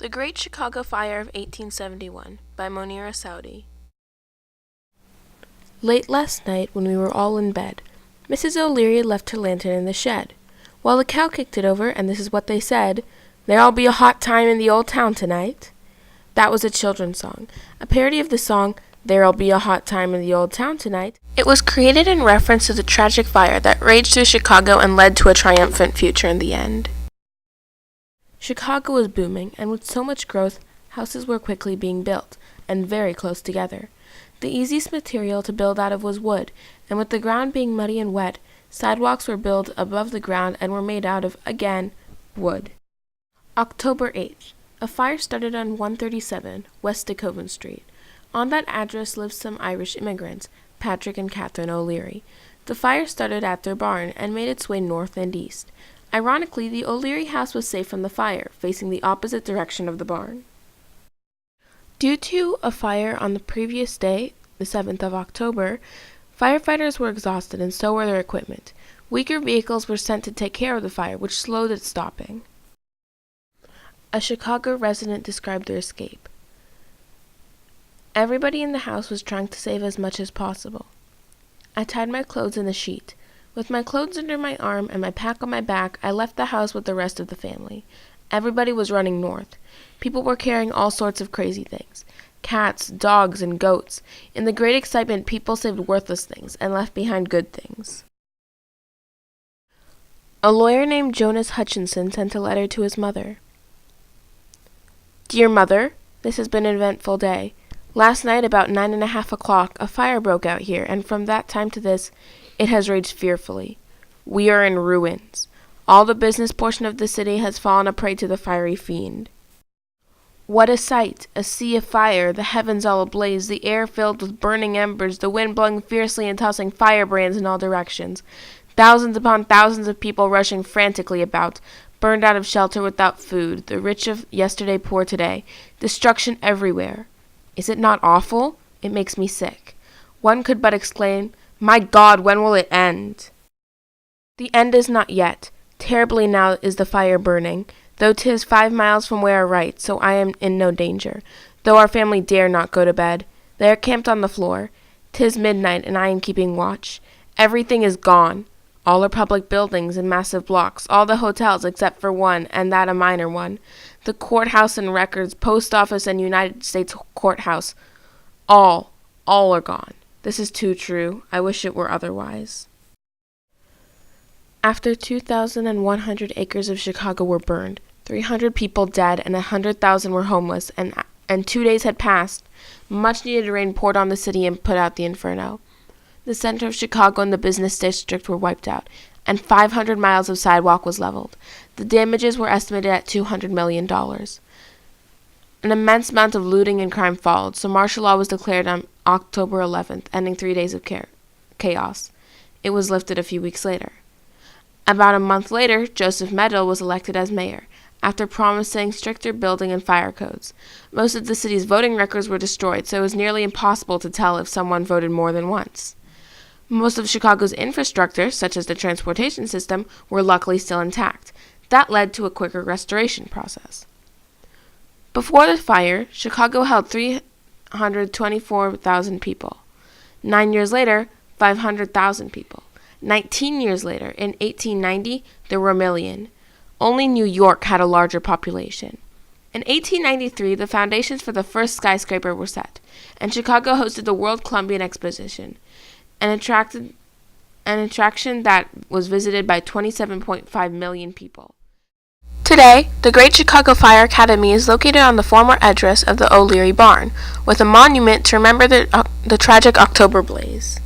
The Great Chicago Fire of 1871 by Saoudy. Late last night, when we were all in bed, Mrs. O'Leary left her lantern in the shed, while the cow kicked it over, and this is what they said: "There'll be a hot time in the old town tonight." That was a children's song, a parody of the song "There'll Be a Hot Time in the Old Town Tonight." It was created in reference to the tragic fire that raged through Chicago and led to a triumphant future in the end. Chicago was booming, and with so much growth, houses were quickly being built, and very close together. The easiest material to build out of was wood, and with the ground being muddy and wet, sidewalks were built above the ground and were made out of, again, wood. October 8th. A fire started on 137 West DeKoven Street. On that address lived some Irish immigrants, Patrick and Catherine O'Leary. The fire started at their barn and made its way north and east. Ironically, the O'Leary house was safe from the fire, facing the opposite direction of the barn. Due to a fire on the previous day, the 7th of October, firefighters were exhausted and so were their equipment. Weaker vehicles were sent to take care of the fire, which slowed its stopping. A Chicago resident described their escape. Everybody in the house was trying to save as much as possible. I tied my clothes in the sheet. With my clothes under my arm and my pack on my back, I left the house with the rest of the family. Everybody was running north. People were carrying all sorts of crazy things: cats, dogs, and goats. In the great excitement, people saved worthless things and left behind good things. A lawyer named Jonas Hutchinson sent a letter to his mother. "Dear Mother, this has been an eventful day. Last night, about 9:30 a fire broke out here, and from that time to this, it has raged fearfully. We are in ruins. All the business portion of the city has fallen a prey to the fiery fiend. What a sight! A sea of fire, the heavens all ablaze, the air filled with burning embers, the wind blowing fiercely and tossing firebrands in all directions. Thousands upon thousands of people rushing frantically about, burned out of shelter without food, the rich of yesterday poor today. Destruction everywhere. Is it not awful? It makes me sick. One could but exclaim, 'My God, when will it end?' The end is not yet. Terribly now is the fire burning, though 'tis 5 miles from where I write, so I am in no danger, though our family dare not go to bed. They are camped on the floor. 'Tis midnight, and I am keeping watch. Everything is gone. All our public buildings in massive blocks, all the hotels except for one, and that a minor one, the courthouse and records, post office and United States courthouse, all are gone. This is too true. I wish it were otherwise." After 2,100 acres of Chicago were burned, 300 people dead, and 100,000 were homeless, and 2 days had passed, much-needed rain poured on the city and put out the inferno. The center of Chicago and the business district were wiped out, and 500 miles of sidewalk was leveled. The damages were estimated at $200 million. An immense amount of looting and crime followed, so martial law was declared on October 11th, ending 3 days of chaos. It was lifted a few weeks later. About a month later, Joseph Medill was elected as mayor, after promising stricter building and fire codes. Most of the city's voting records were destroyed, so it was nearly impossible to tell if someone voted more than once. Most of Chicago's infrastructure, such as the transportation system, were luckily still intact. That led to a quicker restoration process. Before the fire, Chicago held 324,000 people. 9 years later, 500,000 people. 19 years later, in 1890, there were 1 million. Only New York had a larger population. In 1893, the foundations for the first skyscraper were set, and Chicago hosted the World Columbian Exposition, an attraction that was visited by 27.5 million people. Today, the Great Chicago Fire Academy is located on the former address of the O'Leary Barn, with a monument to remember the tragic October blaze.